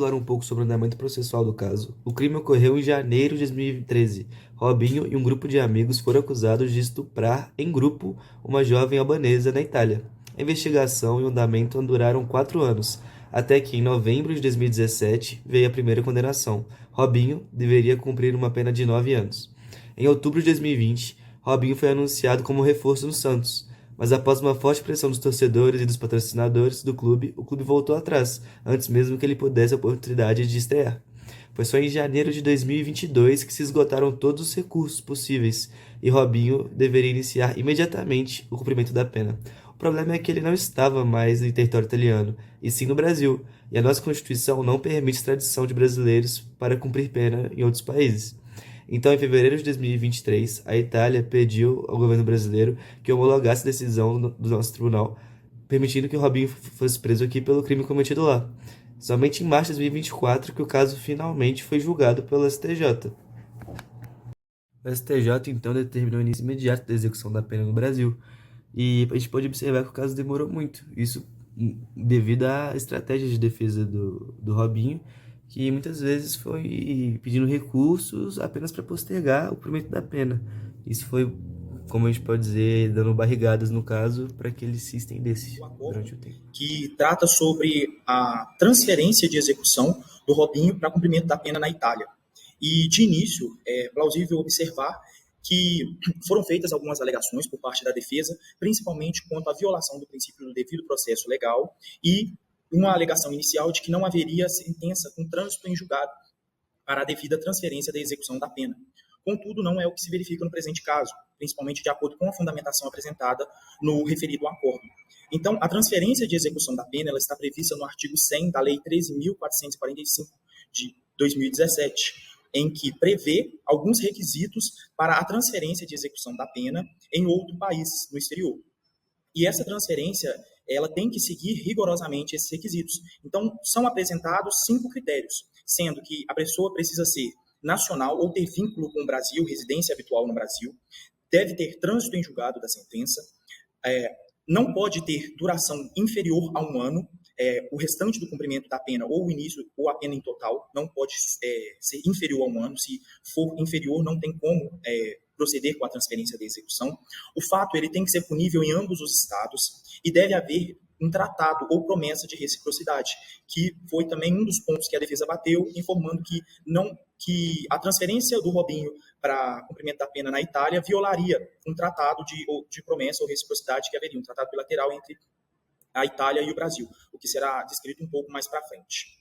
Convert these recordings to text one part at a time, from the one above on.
agora um pouco sobre o andamento processual do caso. O crime ocorreu em janeiro de 2013. Robinho e um grupo de amigos foram acusados de estuprar em grupo uma jovem albanesa na Itália. A investigação e o andamento duraram 4 anos, até que em novembro de 2017 veio a primeira condenação. Robinho deveria cumprir uma pena de 9 anos. Em outubro de 2020, Robinho foi anunciado como reforço no Santos. Mas após uma forte pressão dos torcedores e dos patrocinadores do clube, o clube voltou atrás, antes mesmo que ele pudesse a oportunidade de estrear. Foi só em janeiro de 2022 que se esgotaram todos os recursos possíveis e Robinho deveria iniciar imediatamente o cumprimento da pena. O problema é que ele não estava mais em território italiano, e sim no Brasil, e a nossa Constituição não permite extradição de brasileiros para cumprir pena em outros países. Então, em fevereiro de 2023, a Itália pediu ao governo brasileiro que homologasse a decisão do nosso tribunal, permitindo que o Robinho fosse preso aqui pelo crime cometido lá. Somente em março de 2024 que o caso finalmente foi julgado pelo STJ. O STJ então determinou o início imediato da execução da pena no Brasil. E a gente pode observar que o caso demorou muito. Isso devido à estratégia de defesa do Robinho, que muitas vezes foi pedindo recursos apenas para postergar o cumprimento da pena. Isso foi, como a gente pode dizer, dando barrigadas no caso para que ele se estendesse durante o tempo. Que trata sobre a transferência de execução do Robinho para cumprimento da pena na Itália. E, de início, é plausível observar que foram feitas algumas alegações por parte da defesa, principalmente quanto à violação do princípio do devido processo legal e uma alegação inicial de que não haveria sentença com trânsito em julgado para a devida transferência da execução da pena. Contudo, não é o que se verifica no presente caso, principalmente de acordo com a fundamentação apresentada no referido acordo. Então, a transferência de execução da pena ela está prevista no artigo 100 da Lei 13.445 de 2017, em que prevê alguns requisitos para a transferência de execução da pena em outro país, no exterior. E essa transferência, ela tem que seguir rigorosamente esses requisitos. Então, são apresentados 5 critérios, sendo que a pessoa precisa ser nacional ou ter vínculo com o Brasil, residência habitual no Brasil, deve ter trânsito em julgado da sentença, não pode ter duração inferior a 1 ano, o restante do cumprimento da pena, ou o início, ou a pena em total, não pode ser inferior a 1 ano. Se for inferior, não tem como proceder com a transferência da execução. O fato ele tem que ser punível em ambos os estados e deve haver um tratado ou promessa de reciprocidade, que foi também um dos pontos que a defesa bateu, informando que a transferência do Robinho para cumprimento da pena na Itália violaria um tratado de promessa ou reciprocidade que haveria, um tratado bilateral entre a Itália e o Brasil, o que será descrito um pouco mais para frente.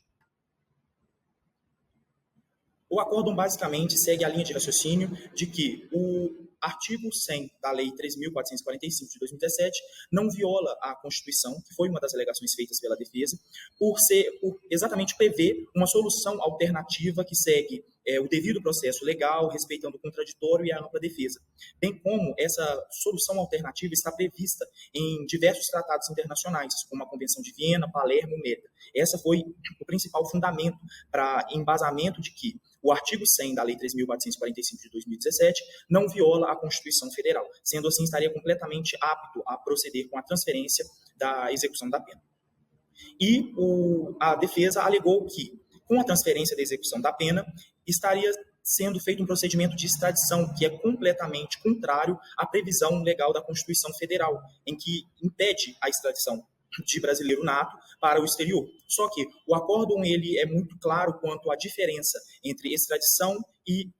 O acórdão basicamente segue a linha de raciocínio de que o artigo 100 da Lei 3.445 de 2017 não viola a Constituição, que foi uma das alegações feitas pela defesa, por exatamente prever uma solução alternativa que segue o devido processo legal, respeitando o contraditório e a ampla defesa, bem como essa solução alternativa está prevista em diversos tratados internacionais, como a Convenção de Viena, Palermo, Mérida. Essa foi o principal fundamento para embasamento de que o artigo 100 da Lei 3.445 de 2017 não viola a Constituição Federal. Sendo assim, estaria completamente apto a proceder com a transferência da execução da pena. E a defesa alegou que, com a transferência da execução da pena, estaria sendo feito um procedimento de extradição que é completamente contrário à previsão legal da Constituição Federal, em que impede a extradição de brasileiro nato para o exterior. Só que o acórdão ele é muito claro quanto à diferença entre extradição e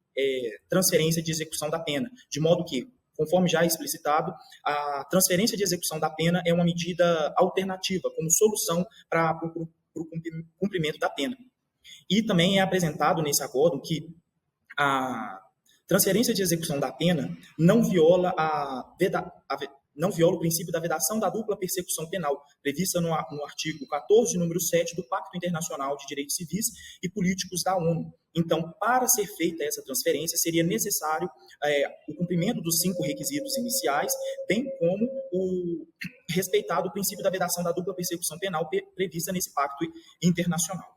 transferência de execução da pena, de modo que, conforme já explicitado, a transferência de execução da pena é uma medida alternativa, como solução para o cumprimento da pena. E também é apresentado nesse acórdão que a transferência de execução da pena não viola não viola o princípio da vedação da dupla persecução penal, prevista no artigo 14, número 7 do Pacto Internacional de Direitos Civis e Políticos da ONU. Então, para ser feita essa transferência, seria necessário o cumprimento dos 5 requisitos iniciais, bem como o respeitado o princípio da vedação da dupla persecução penal prevista nesse pacto internacional.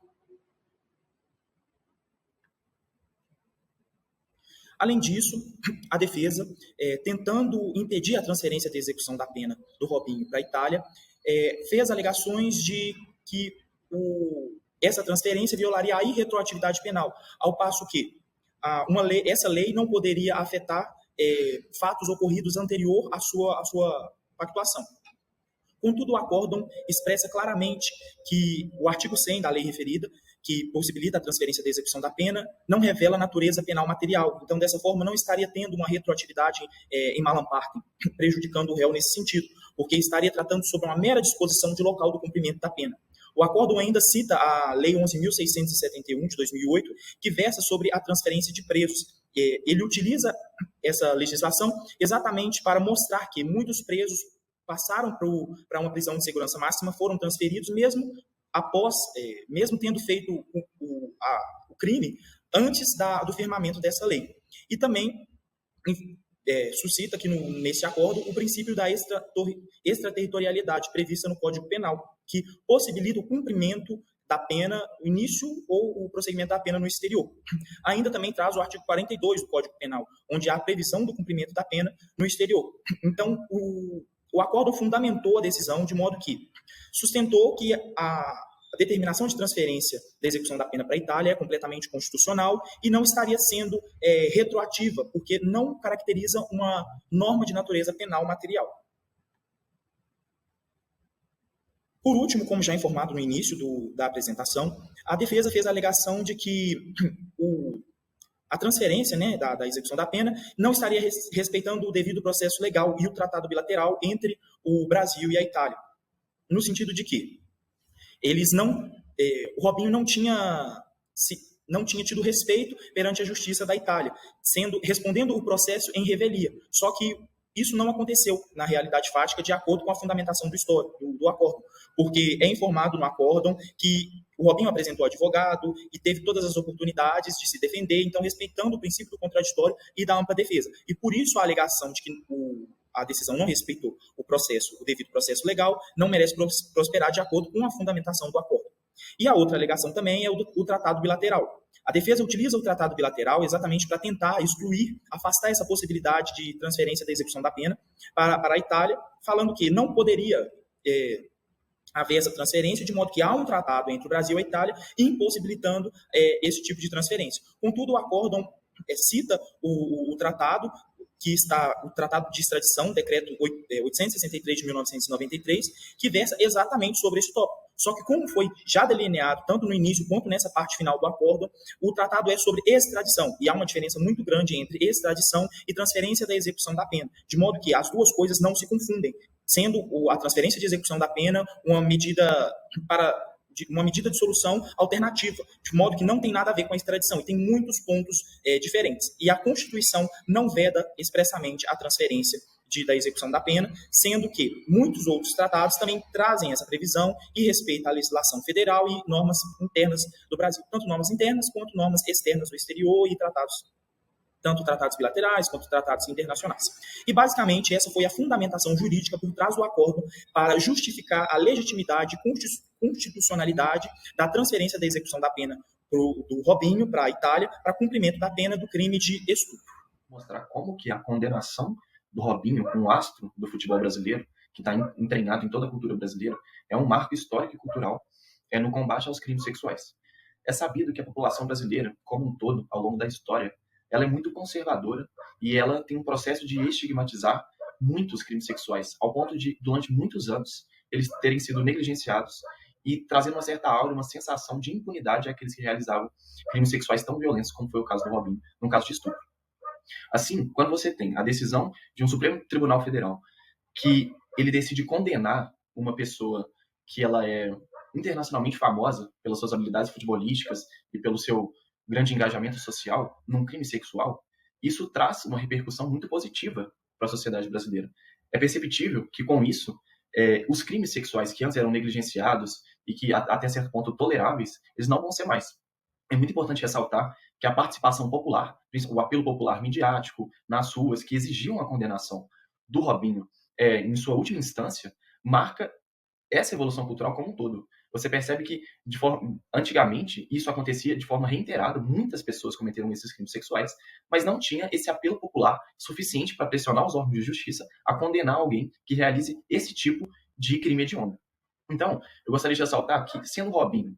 Além disso, a defesa, tentando impedir a transferência da execução da pena do Robinho para a Itália, fez alegações de que essa transferência violaria a irretroatividade penal, ao passo que essa lei não poderia afetar fatos ocorridos anterior à sua pactuação. Contudo, o acórdão expressa claramente que o artigo 100 da lei referida, que possibilita a transferência da execução da pena, não revela a natureza penal material. Então, dessa forma, não estaria tendo uma retroatividade em malam partem, prejudicando o réu nesse sentido, porque estaria tratando sobre uma mera disposição de local do cumprimento da pena. O acórdão ainda cita a Lei 11.671, de 2008, que versa sobre a transferência de presos. Ele utiliza essa legislação exatamente para mostrar que muitos presos passaram para uma prisão de segurança máxima, foram transferidos mesmo após, mesmo tendo feito o crime antes do firmamento dessa lei. E também suscita aqui nesse acordo o princípio da extraterritorialidade prevista no Código Penal, que possibilita o cumprimento da pena, o início ou o prosseguimento da pena no exterior. Ainda também traz o artigo 42 do Código Penal, onde há a previsão do cumprimento da pena no exterior. Então, o acórdão fundamentou a decisão de modo que sustentou que a determinação de transferência da execução da pena para a Itália é completamente constitucional e não estaria sendo retroativa, porque não caracteriza uma norma de natureza penal material. Por último, como já informado no início da apresentação, a defesa fez a alegação de que a transferência, né, da execução da pena não estaria respeitando o devido processo legal e o tratado bilateral entre o Brasil e a Itália, no sentido de que o Robinho não tinha tido respeito perante a justiça da Itália, respondendo o processo em revelia. Só que isso não aconteceu na realidade fática, de acordo com a fundamentação do acórdão, porque é informado no acórdão que o Robinho apresentou advogado e teve todas as oportunidades de se defender, então respeitando o princípio do contraditório e da ampla defesa. E por isso a alegação de que a decisão não respeitou o devido processo legal, não merece prosperar de acordo com a fundamentação do acordo. E a outra alegação também é o tratado bilateral. A defesa utiliza o tratado bilateral exatamente para tentar afastar essa possibilidade de transferência da execução da pena para a Itália, falando que não poderia haver essa transferência, de modo que há um tratado entre o Brasil e a Itália, impossibilitando esse tipo de transferência. Contudo, o acórdão cita o tratado, o Tratado de Extradição, decreto 863 de 1993, que versa exatamente sobre esse tópico. Só que, como foi já delineado, tanto no início quanto nessa parte final do acordo, o tratado é sobre extradição, e há uma diferença muito grande entre extradição e transferência da execução da pena, de modo que as duas coisas não se confundem, sendo a transferência de execução da pena uma medida de solução alternativa, de modo que não tem nada a ver com a extradição, e tem muitos pontos diferentes. E a Constituição não veda expressamente a transferência da execução da pena, sendo que muitos outros tratados também trazem essa previsão e respeitam a legislação federal e normas internas do Brasil, tanto normas internas quanto normas externas do exterior e tanto tratados bilaterais quanto tratados internacionais. E, basicamente, essa foi a fundamentação jurídica por trás do acordo para justificar a legitimidade e constitucionalidade da transferência da execução da pena do Robinho para a Itália para cumprimento da pena do crime de estupro. Mostrar como que a condenação do Robinho, um astro do futebol brasileiro, que está entranhado em toda a cultura brasileira, é um marco histórico e cultural no combate aos crimes sexuais. É sabido que a população brasileira, como um todo, ao longo da história, ela é muito conservadora e ela tem um processo de estigmatizar muitos crimes sexuais, ao ponto de, durante muitos anos, eles terem sido negligenciados e trazendo uma certa aura, uma sensação de impunidade àqueles que realizavam crimes sexuais tão violentos como foi o caso do Robinho, no caso de estupro. Assim, quando você tem a decisão de um Supremo Tribunal Federal que ele decide condenar uma pessoa que ela é internacionalmente famosa pelas suas habilidades futebolísticas e pelo seu grande engajamento social num crime sexual, isso traz uma repercussão muito positiva para a sociedade brasileira. É perceptível que, com isso, os crimes sexuais que antes eram negligenciados e que até certo ponto toleráveis, eles não vão ser mais. É muito importante ressaltar que a participação popular, o apelo popular midiático nas ruas, que exigiam a condenação do Robinho em sua última instância, marca essa evolução cultural como um todo. Você percebe que, antigamente, isso acontecia de forma reiterada, muitas pessoas cometeram esses crimes sexuais, mas não tinha esse apelo popular suficiente para pressionar os órgãos de justiça a condenar alguém que realize esse tipo de crime hediondo. Então, eu gostaria de ressaltar que, sendo Robinho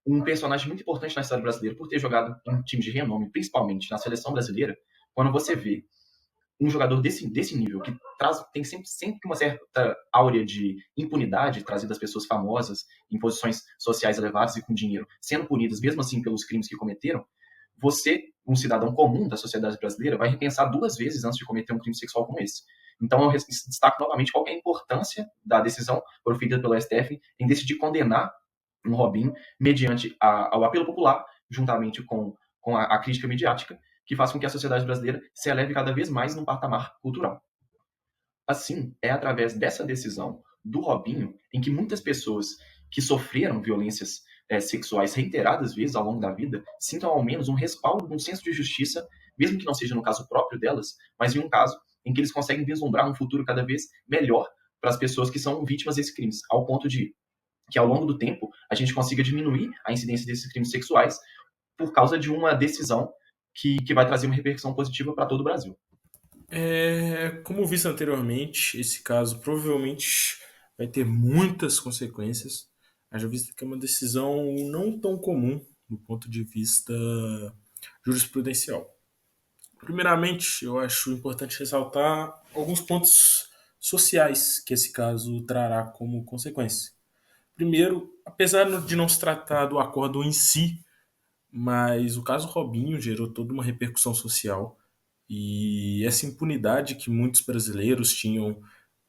um personagem muito importante na história brasileira por ter jogado em time de renome, principalmente na seleção brasileira. Quando você vê um jogador desse nível, que tem sempre uma certa áurea de impunidade trazida das pessoas famosas em posições sociais elevadas e com dinheiro, sendo punidas mesmo assim pelos crimes que cometeram, você, um cidadão comum da sociedade brasileira, vai repensar 2 vezes antes de cometer um crime sexual como esse. Então, eu destaco novamente qual é a importância da decisão proferida pelo STF em decidir condenar um Robinho mediante ao apelo popular, juntamente com a crítica midiática, que faz com que a sociedade brasileira se eleve cada vez mais num patamar cultural. Assim, é através dessa decisão do Robinho em que muitas pessoas que sofreram violências sexuais reiteradas vezes ao longo da vida sintam ao menos um respaldo, um senso de justiça, mesmo que não seja no caso próprio delas, mas em um caso em que eles conseguem vislumbrar um futuro cada vez melhor para as pessoas que são vítimas desses crimes, ao ponto de que ao longo do tempo a gente consiga diminuir a incidência desses crimes sexuais por causa de uma decisão que vai trazer uma repercussão positiva para todo o Brasil. Como visto anteriormente, esse caso provavelmente vai ter muitas consequências, haja vista que é uma decisão não tão comum do ponto de vista jurisprudencial. Primeiramente, eu acho importante ressaltar alguns pontos sociais que esse caso trará como consequência. Primeiro, apesar de não se tratar do acordo em si, mas o caso Robinho gerou toda uma repercussão social e essa impunidade que muitos brasileiros tinham,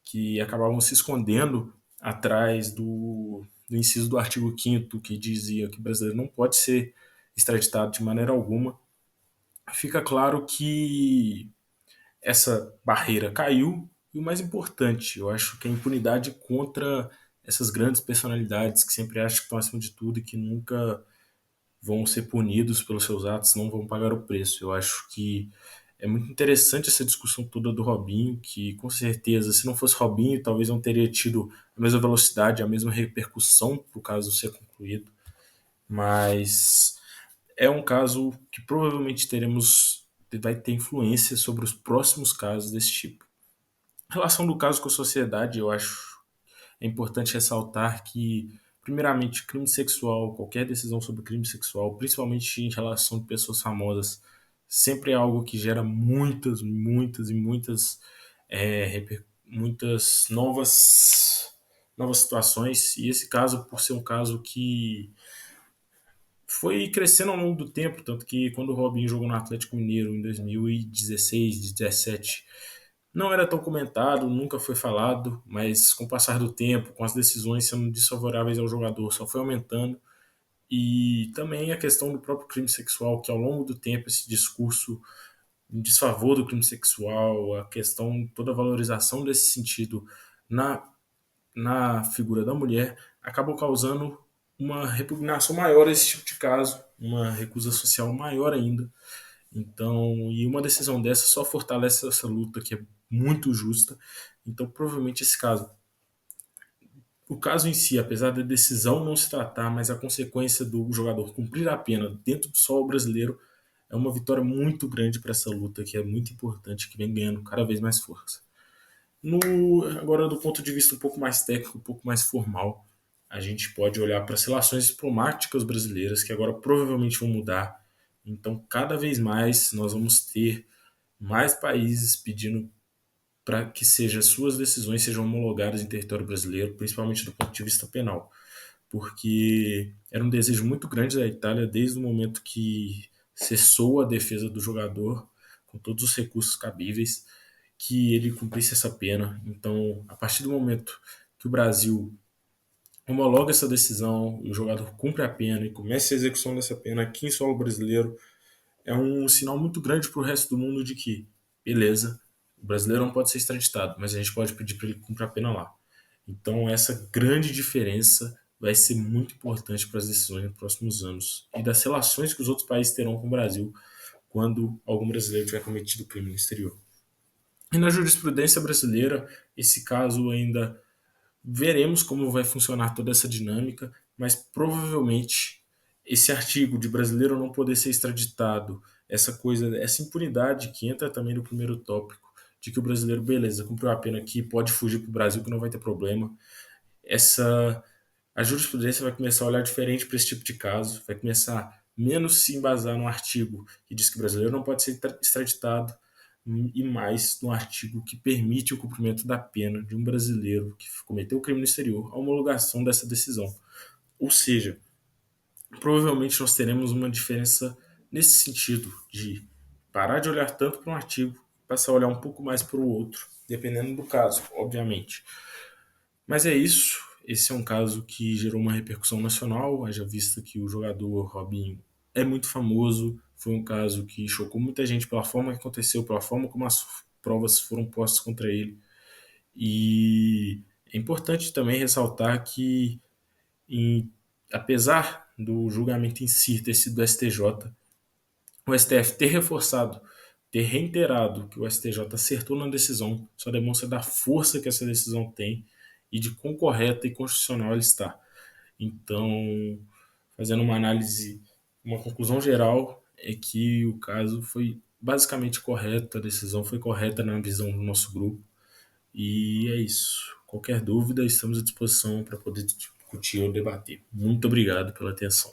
que acabavam se escondendo atrás do inciso do artigo 5º, que dizia que o brasileiro não pode ser extraditado de maneira alguma, fica claro que essa barreira caiu e o mais importante, eu acho que a impunidade contra essas grandes personalidades que sempre acham que estão acima de tudo e que nunca vão ser punidos pelos seus atos, não vão pagar o preço. Eu acho que é muito interessante essa discussão toda do Robinho, que com certeza, se não fosse Robinho, talvez não teria tido a mesma velocidade, a mesma repercussão para o caso ser concluído. Mas é um caso que provavelmente vai ter influência sobre os próximos casos desse tipo. A relação do caso com a sociedade, eu acho é importante ressaltar que, primeiramente, crime sexual, qualquer decisão sobre crime sexual, principalmente em relação de pessoas famosas, sempre é algo que gera muitas novas situações. E esse caso, por ser um caso que foi crescendo ao longo do tempo, tanto que quando o Robinho jogou no Atlético Mineiro em 2016, 2017, não era tão comentado, nunca foi falado, mas com o passar do tempo, com as decisões sendo desfavoráveis ao jogador, só foi aumentando. E também a questão do próprio crime sexual, que ao longo do tempo esse discurso em desfavor do crime sexual, a questão, toda a valorização desse sentido na, na figura da mulher, acabou causando uma repugnação maior a esse tipo de caso, uma recusa social maior ainda. Então, e uma decisão dessa só fortalece essa luta que é muito justa. Então, provavelmente esse caso, o caso em si, apesar da decisão não se tratar, mas a consequência do jogador cumprir a pena dentro do solo brasileiro é uma vitória muito grande para essa luta, que é muito importante, que vem ganhando cada vez mais força. Agora, do ponto de vista um pouco mais técnico, um pouco mais formal, a gente pode olhar para as relações diplomáticas brasileiras, que agora provavelmente vão mudar. Então, cada vez mais nós vamos ter mais países pedindo para que suas decisões sejam homologadas em território brasileiro, principalmente do ponto de vista penal, porque era um desejo muito grande da Itália desde o momento que cessou a defesa do jogador com todos os recursos cabíveis, que ele cumprisse essa pena. Então, a partir do momento que o Brasil homologa essa decisão, o jogador cumpre a pena e começa a execução dessa pena aqui em solo brasileiro, é um sinal muito grande para o resto do mundo de que, beleza, o brasileiro não pode ser extraditado, mas a gente pode pedir para ele cumprir a pena lá. Então, essa grande diferença vai ser muito importante para as decisões nos próximos anos e das relações que os outros países terão com o Brasil quando algum brasileiro tiver cometido crime no exterior. E na jurisprudência brasileira, esse caso ainda veremos como vai funcionar toda essa dinâmica, mas provavelmente esse artigo de brasileiro não poder ser extraditado, essa coisa, essa impunidade que entra também no primeiro tópico, de que o brasileiro, beleza, cumpriu a pena aqui, pode fugir para o Brasil que não vai ter problema, essa a jurisprudência vai começar a olhar diferente para esse tipo de caso, vai começar a menos se embasar no artigo que diz que o brasileiro não pode ser extraditado e mais no artigo que permite o cumprimento da pena de um brasileiro que cometeu o crime no exterior, a homologação dessa decisão. Ou seja, provavelmente nós teremos uma diferença nesse sentido de parar de olhar tanto para um artigo e passar a olhar um pouco mais para o outro, dependendo do caso, obviamente. Mas é isso. Esse é um caso que gerou uma repercussão nacional, haja vista que o jogador Robinho é muito famoso. Foi um caso que chocou muita gente pela forma que aconteceu, pela forma como as provas foram postas contra ele. E é importante também ressaltar que, em, apesar do julgamento em si ter sido do STJ, o STF ter reforçado, ter reiterado que o STJ acertou na decisão, só demonstra da força que essa decisão tem e de quão correta e constitucional ela está. Então, fazendo uma análise, uma conclusão geral é que o caso foi basicamente correto, a decisão foi correta na visão do nosso grupo. E é isso. Qualquer dúvida, estamos à disposição para poder discutir ou debater. Muito obrigado pela atenção.